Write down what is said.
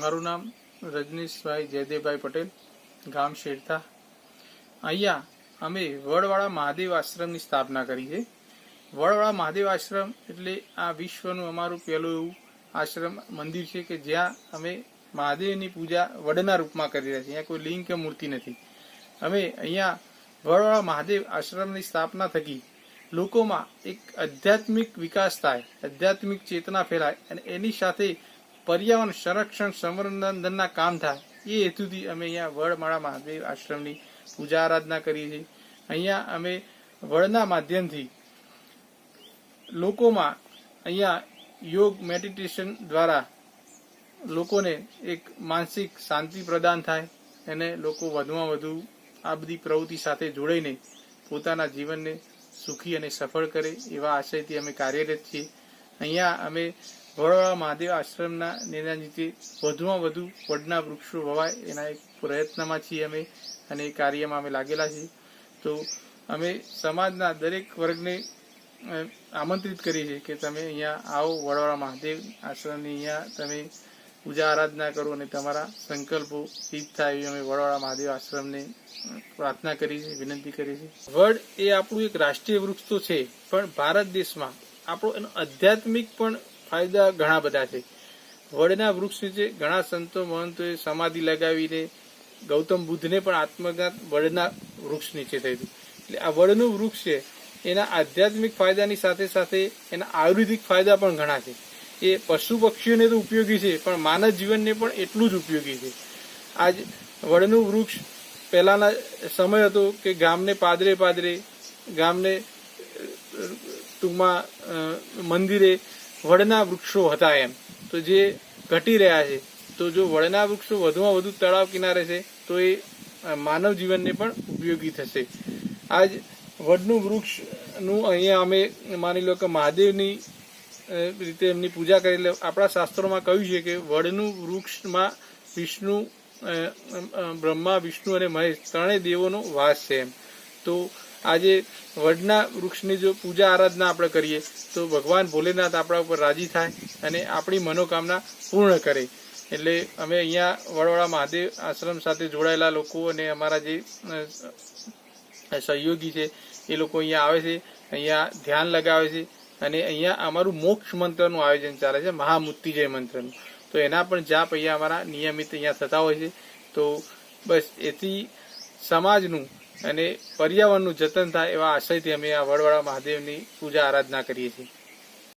મારું નામ રજનીશભાઈ જયદેવભાઈ પટેલ, ગામ શેરથા. અહીંયા અમે વડવાળા મહાદેવ આશ્રમની સ્થાપના કરી છે. વડવાળા મહાદેવ આશ્રમ એટલે આ વિશ્વનું અમારું પહેલું એવું આશ્રમ મંદિર છે કે જ્યાં અમે મહાદેવની પૂજા વડના રૂપમાં કરી રહ્યા છીએ. અહીંયા કોઈ લિંગ કે મૂર્તિ નથી. અમે અહીંયા વડવાળા મહાદેવ આશ્રમની સ્થાપના થકી લોકોમાં એક આધ્યાત્મિક વિકાસ થાય, આધ્યાત્મિક ચેતના ફેલાય અને એની સાથે પર્યાવરણ સંરક્ષણ સંવર્ધનના કામ થાય એ હેતુથી અમે અહીંયા વડમાળા મહાદેવ આશ્રમની પૂજા આરાધના કરીએ છીએ. અહીંયા અમે વડના માધ્યમથી લોકોમાં અહીંયા યોગ મેડિટેશન દ્વારા લોકોને એક માનસિક શાંતિ પ્રદાન થાય અને લોકો વધુમાં વધુ આ બધી પ્રવૃત્તિ સાથે જોડાઈને પોતાના જીવનને સુખી અને સફળ કરે એવા આશયથી અમે કાર્યરત છીએ. અહીંયા અમે વડવાળા મહાદેવ આશ્રમના નિર્ણયથી વધુમાં વધુ વડના વૃક્ષો વવાય એના એક પ્રયત્નમાં છીએ અમે અને એ કાર્યમાં અમે લાગેલા છીએ. તો અમે સમાજના દરેક વર્ગને આમંત્રિત કરીએ છીએ કે તમે અહીંયા આવો, વડવાળા મહાદેવ આશ્રમની અહીંયા તમે પૂજા આરાધના કરો અને તમારા સંકલ્પો સિદ્ધ થાય એવી અમે વડવાળા મહાદેવ આશ્રમને પ્રાર્થના કરી છે, વિનંતી કરી છે. વડ એ આપણું એક રાષ્ટ્રીય વૃક્ષ તો છે, પણ ભારત દેશમાં આપણો એનો આધ્યાત્મિક પણ ફાયદા ઘણા બધા છે. વડના વૃક્ષ નીચે ઘણા સંતો મહંતોએ સમાધિ લગાવીને ગૌતમ બુદ્ધને પણ આત્મજ્ઞાન વડના વૃક્ષ નીચે થયું હતું. એટલે આ વડનું વૃક્ષ છે એના આધ્યાત્મિક ફાયદાની સાથે સાથે એના આયુર્વેદિક ફાયદા પણ ઘણા છે. એ પશુ પક્ષીઓને તો ઉપયોગી છે, પણ માનવ જીવનને પણ એટલું જ ઉપયોગી છે. આજ વડનું વૃક્ષ પહેલાના સમય હતો કે ગામને પાદરે ગામને ટૂંકમાં મંદિરે વડના વૃક્ષો હતા એમ. તો જે ઘટી રહ્યા છે, તો જો વડના વૃક્ષો વધુમાં વધુ તળાવ કિનારે છે તો એ માનવ જીવનને પણ ઉપયોગી થશે. આજ વડનું વૃક્ષનું અહીંયા અમે માની લો કે મહાદેવની રીતે એમની પૂજા કરી. એટલે આપણા શાસ્ત્રોમાં કહ્યું છે કે વડનું વૃક્ષમાં વિષ્ણુ, બ્રહ્મા, વિષ્ણુ અને મહેશ ત્રણેય દેવોનો વાસ છે એમ. તો આજે વડના વૃક્ષની જો પૂજા આરાધના આપણે કરીએ તો ભગવાન ભોલેનાથ આપણા ઉપર રાજી થાય અને આપણી મનોકામના પૂર્ણ કરે. એટલે અમે અહીંયા વડવાળા મહાદેવ આશ્રમ સાથે જોડાયેલા લોકો અને અમારા જે સહયોગી છે એ લોકો અહીંયા આવે છે, અહીંયા ધ્યાન લગાવે છે અને અહીંયા અમારું મોક્ષ મંત્રનું આયોજન ચાલે છે, મહામૃત્યુંજય મંત્રનું. તો એના પણ જાપ અહીંયા અમારા નિયમિત અહીંયા થતા હોય છે. તો બસ એથી સમાજનું અને પર્યાવરણનું જતન થાય એવા આશયથી અમે આ વડવાળા મહાદેવની પૂજા આરાધના કરીએ છીએ.